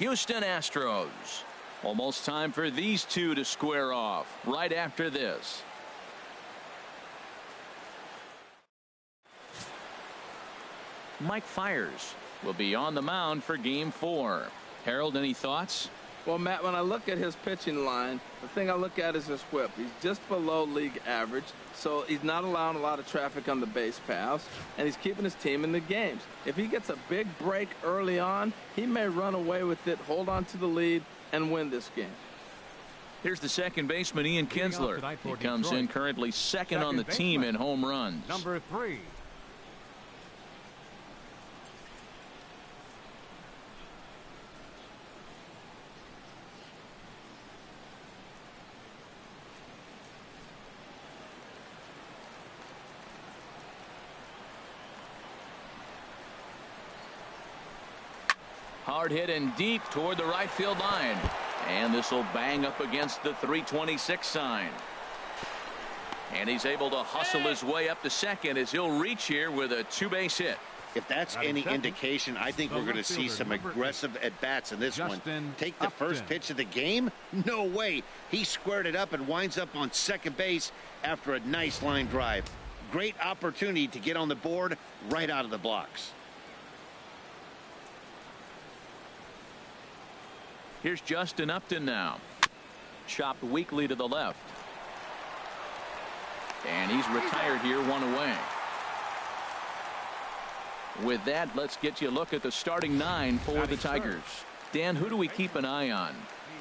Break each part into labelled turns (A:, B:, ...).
A: Houston Astros. Almost time for these two to square off right after this. Mike Fiers will be on the mound for game 4. Harold, any thoughts?
B: Well, Matt, when I look at his pitching line, the thing I look at is his whip. He's just below league average, so he's not allowing a lot of traffic on the base paths, and he's keeping his team in the games. If he gets a big break early on, he may run away with it, hold on to the lead, and win this game.
A: Here's the second baseman, Ian Kinsler. He comes in currently second on the team in home runs.
C: Number 3.
A: Hard hit and deep toward the right field line. And this will bang up against the 326 sign. And he's able to hustle his way up to second as he'll reach here with a 2-base hit.
D: If that's any indication, I think we're going to see some aggressive at-bats in this one. Take the first pitch of the game? No way. He squared it up and winds up on second base after a nice line drive. Great opportunity to get on the board right out of the blocks.
A: Here's Justin Upton now. Chopped weakly to the left. And he's retired here, 1 away. With that, let's get you a look at the starting 9 for the Tigers. Dan, who do we keep an eye on?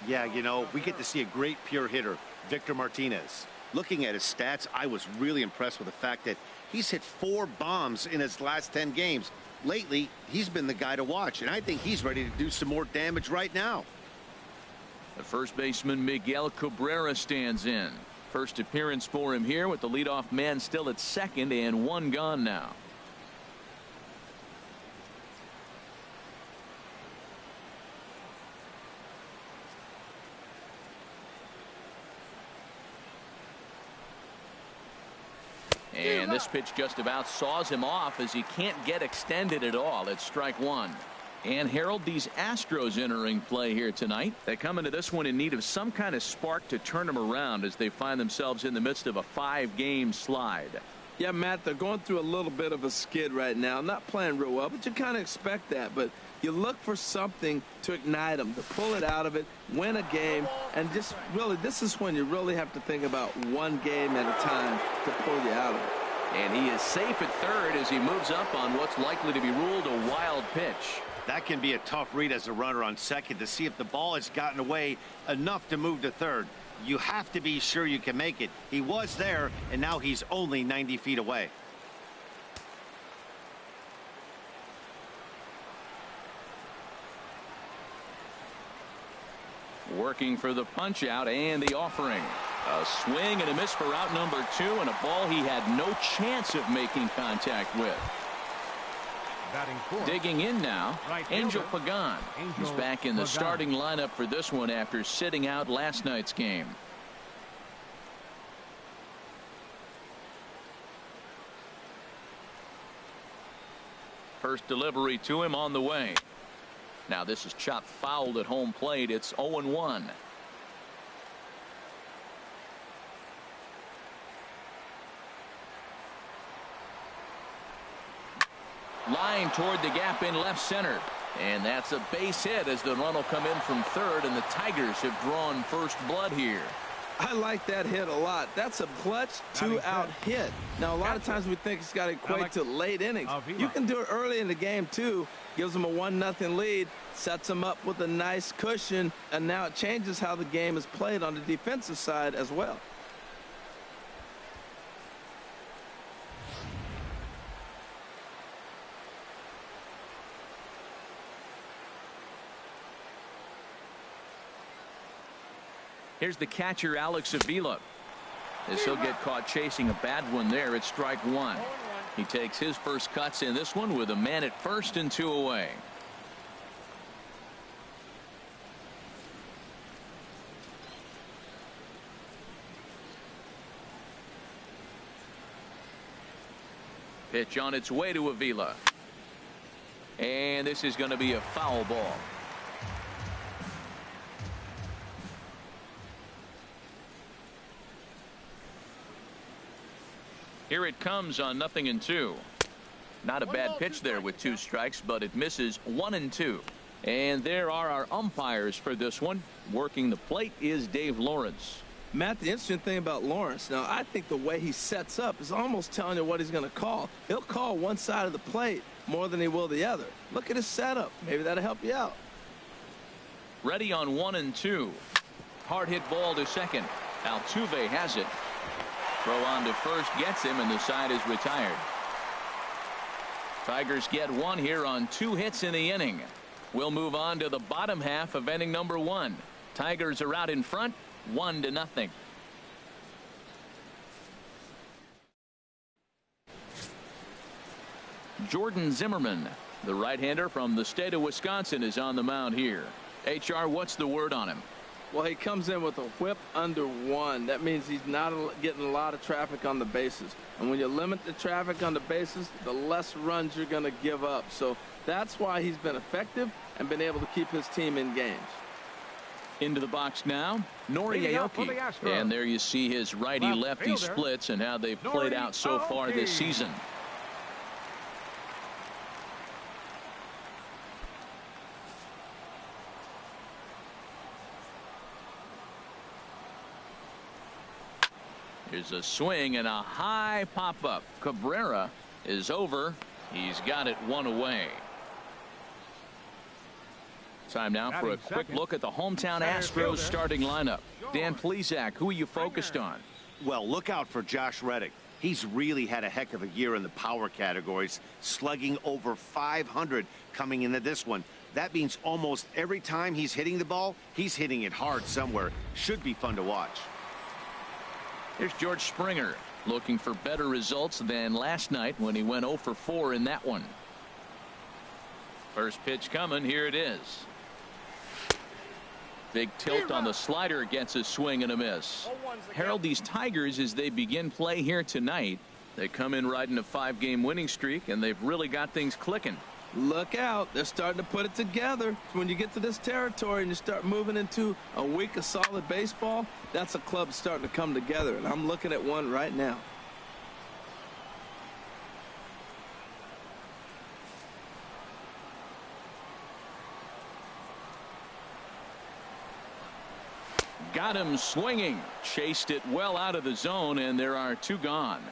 D: Yeah, you know, we get to see a great pure hitter, Victor Martinez. Looking at his stats, I was really impressed with the fact that he's hit 4 bombs in his last 10 games. Lately, he's been the guy to watch, and I think he's ready to do some more damage right now.
A: The first baseman, Miguel Cabrera, stands in. First appearance for him here with the leadoff man still at second and 1 gone now. And this pitch just about saws him off as he can't get extended at all. It's strike 1. And Harold, these Astros entering play here tonight. They come into this one in need of some kind of spark to turn them around as they find themselves in the midst of a 5-game slide.
B: Yeah, Matt, they're going through a little bit of a skid right now. Not playing real well, but you kind of expect that. But you look for something to ignite them, to pull it out of it, win a game, and just really, this is when you really have to think about one game at a time to pull you out of it.
A: And he is safe at third as he moves up on what's likely to be ruled a wild pitch.
D: That can be a tough read as a runner on second to see if the ball has gotten away enough to move to third. You have to be sure you can make it. He was there, and now he's only 90 feet away.
A: Working for the punch out and the offering. A swing and a miss for out number 2, and a ball he had no chance of making contact with. Digging in now, Angel Pagan. He's back in the starting lineup for this one after sitting out last night's game. First delivery to him on the way. Now this is chopped fouled at home plate. It's 0-1. Line toward the gap in left center. And that's a base hit as the run will come in from third, and the Tigers have drawn first blood here.
B: I like that hit a lot. That's a clutch 2-out hit. Now, a lot of times we think it's got to equate to late innings. You can do it early in the game, too. Gives them a 1-0 lead, sets them up with a nice cushion, and now it changes how the game is played on the defensive side as well.
A: Here's the catcher, Alex Avila. As he'll get caught chasing a bad one there, it's strike 1. He takes his first cuts in this one with a man at first and 2 away. Pitch on its way to Avila. And this is going to be a foul ball. Here it comes on 0-2. Not a bad pitch there with 2 strikes, but it misses 1-2. And there are our umpires for this one. Working the plate is Dave Lawrence.
B: Matt, the interesting thing about Lawrence, now I think the way he sets up is almost telling you what he's going to call. He'll call one side of the plate more than he will the other. Look at his setup. Maybe that'll help you out.
A: Ready on 1-2. Hard hit ball to second. Altuve has it. Throw on to first gets him, and the side is retired. Tigers get 1 here on 2 hits in the inning. We'll move on to the bottom half of inning number 1. Tigers are out in front, 1-0. Jordan Zimmerman, the right-hander from the state of Wisconsin, is on the mound here. HR, what's the word on him?
B: Well, he comes in with a whip under 1. That means he's not getting a lot of traffic on the bases. And when you limit the traffic on the bases, the less runs you're going to give up. So that's why he's been effective and been able to keep his team in games.
A: Into the box now, Nori Aoki. And there you see his righty-lefty splits and how they've played out so far this season. Here's a swing and a high pop-up. Cabrera is over. He's got it 1 away. Time now for a quick look at the hometown Astros starting lineup. Dan Plesac, who are you focused on?
D: Well, look out for Josh Reddick. He's really had a heck of a year in the power categories, slugging over 500 coming into this one. That means almost every time he's hitting the ball, he's hitting it hard somewhere. Should be fun to watch.
A: Here's George Springer, looking for better results than last night when he went 0 for 4 in that one. First pitch coming. Here it is. Big tilt on the slider, gets a swing and a miss. Herald these Tigers as they begin play here tonight. They come in riding a 5-game winning streak, and they've really got things clicking.
B: Look out. They're starting to put it together. When you get to this territory and you start moving into a week of solid baseball, that's a club starting to come together, and I'm looking at one right now.
A: Got him swinging. Chased it well out of the zone, and there are 2 gone.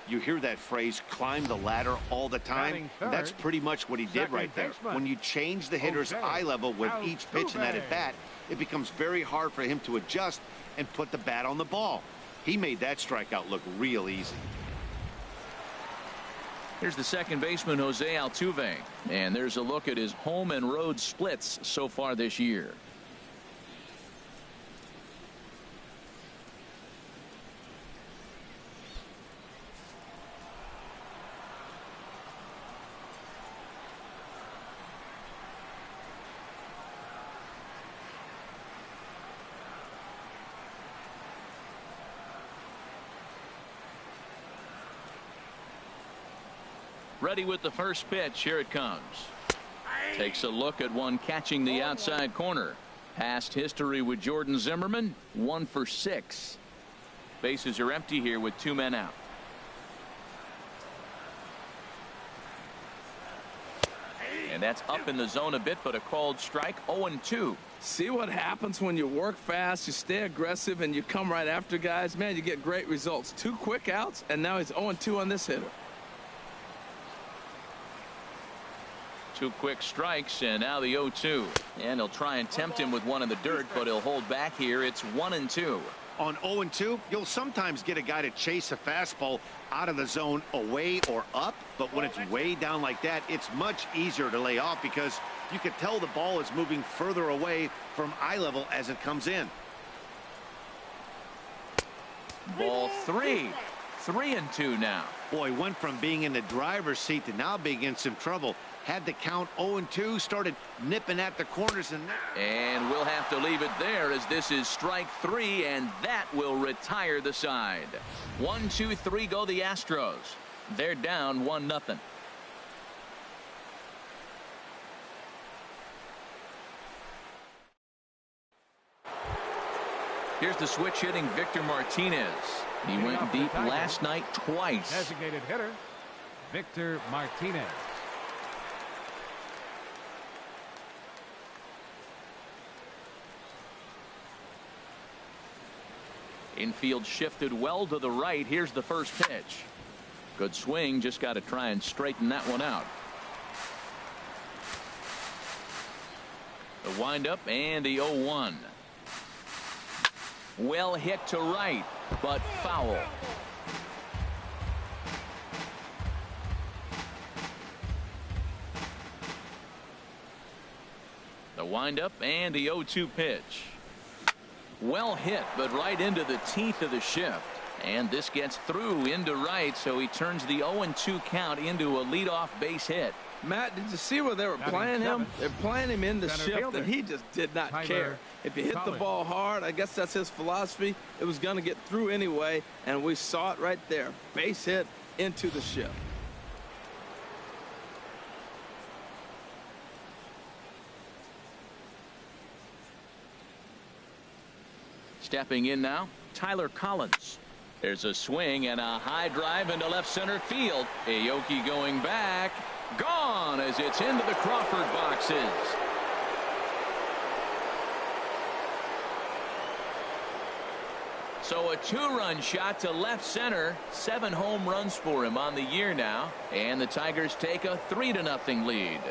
D: You hear that phrase, climb the ladder, all the time. That's pretty much what he did right there. When you change the hitter's eye level with each pitch in that at bat, it becomes very hard for him to adjust and put the bat on the ball. He made that strikeout look real easy.
A: Here's the second baseman, Jose Altuve, and there's a look at his home and road splits so far this year. Ready with the first pitch. Here it comes. Takes a look at one catching the outside corner. Past history with Jordan Zimmerman, 1 for 6. Bases are empty here with 2 men out. And that's up in the zone a bit, but a called strike. 0-2.
B: See what happens when you work fast, you stay aggressive, and you come right after guys. Man, you get great results. 2 quick outs, and now he's 0-2 on this hitter.
A: 2 quick strikes, and now the 0-2. And he'll try and tempt him with one in the dirt, but he'll hold back here. It's 1-2.
D: On 0-2, you'll sometimes get a guy to chase a fastball out of the zone away or up, but when it's way down like that, it's much easier to lay off because you can tell the ball is moving further away from eye level as it comes in.
A: Ball 3. 3-2 now.
D: Boy, went from being in the driver's seat to now being in some trouble. Had the count 0-2, started nipping at the corners,
A: and we'll have to leave it there as this is strike 3, and that will retire the side. 1, 2, 3 go the Astros. They're down 1-0. Here's the switch hitting Victor Martinez. He went deep last night twice.
C: Designated hitter, Victor Martinez.
A: Infield shifted well to the right. Here's the first pitch. Good swing. Just got to try and straighten that one out. The windup and the 0-1. Well hit to right, but foul. The windup and the 0-2 pitch. Well hit, but right into the teeth of the shift. And this gets through into right, so he turns the 0-2 count into a leadoff base hit.
B: Matt, did you see where they were playing him? They're playing him in the shift, and he just did not care. If you hit the ball hard, I guess that's his philosophy. It was going to get through anyway, and we saw it right there. Base hit into the shift.
A: Stepping in now, Tyler Collins. There's a swing and a high drive into left center field. Aoki going back. Gone as it's into the Crawford boxes. So a 2-run shot to left center. 7 home runs for him on the year now. And the Tigers take a 3-0 lead.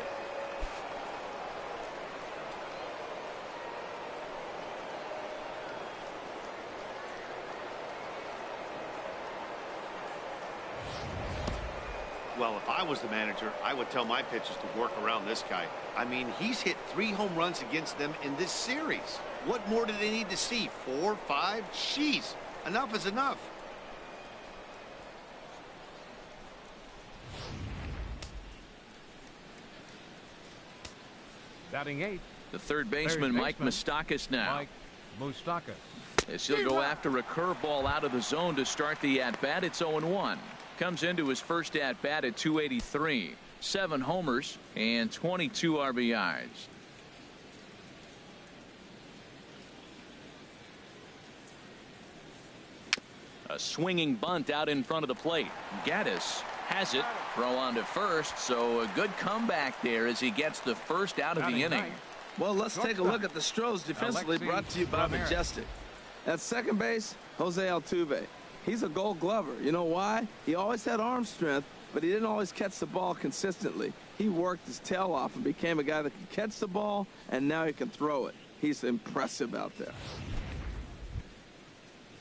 D: Well, if I was the manager, I would tell my pitchers to work around this guy. I mean, he's hit 3 home runs against them in this series. What more do they need to see? 4, 5? Jeez, enough is enough.
C: Batting 8.
A: The third baseman, Mike Moustakas now.
C: Mike Moustakas.
A: As he'll go after a curveball out of the zone to start the at-bat. It's 0-1. Comes into his first at-bat at 283. 7 homers and 22 RBIs. A swinging bunt out in front of the plate. Gaddis has it. Throw on to first, so a good comeback there as he gets the first out of the inning.
B: Well, let's take a look at the Stros defensively, brought to you by Majestic. At second base, Jose Altuve. He's a Gold Glover. You know why? He always had arm strength, but he didn't always catch the ball consistently. He worked his tail off and became a guy that can catch the ball, and now he can throw it. He's impressive out there.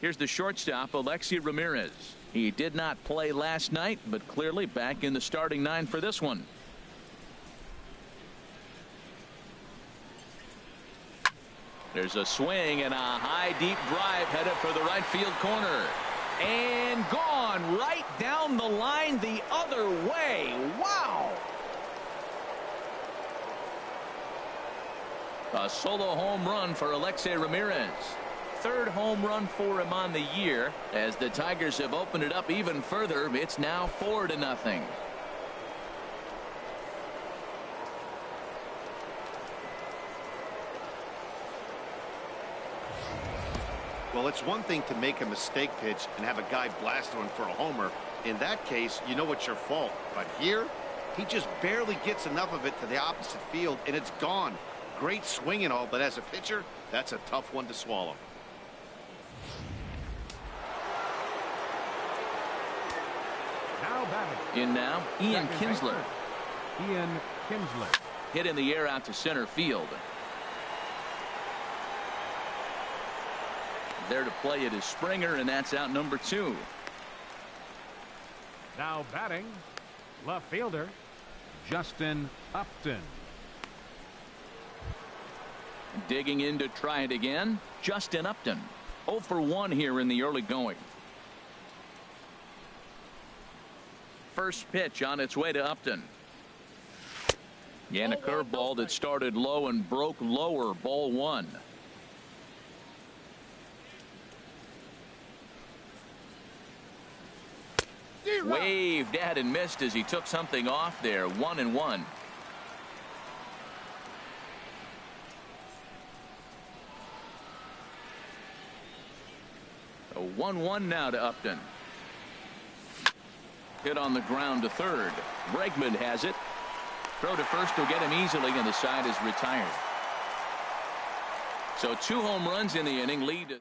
A: Here's the shortstop, Alexi Ramirez. He did not play last night, but clearly back in the starting 9 for this one. There's a swing and a high deep drive headed for the right field corner. And gone right down the line the other way. Wow. A solo home run for Alexi Ramirez. 3rd home run for him on the year. As the Tigers have opened it up even further, it's now 4-0.
D: Well, it's one thing to make a mistake pitch and have a guy blast one for a homer. In that case, you know it's your fault. But here, he just barely gets enough of it to the opposite field, and it's gone. Great swing and all, but as a pitcher, that's a tough one to swallow.
C: Now batting.
A: In now, Ian Kinsler.
C: Ian Kinsler.
A: Hit in the air out to center field. There to play it is Springer, and that's out number 2.
C: Now batting, left fielder, Justin Upton.
A: Digging in to try it again, Justin Upton. 0 for 1 here in the early going. First pitch on its way to Upton. And a curveball that started low and broke lower, ball 1. Waved at and missed as he took something off there. 1-1. So 1-1 now to Upton. Hit on the ground to third. Bregman has it. Throw to first will get him easily, and the side is retired. So 2 home runs in the inning lead.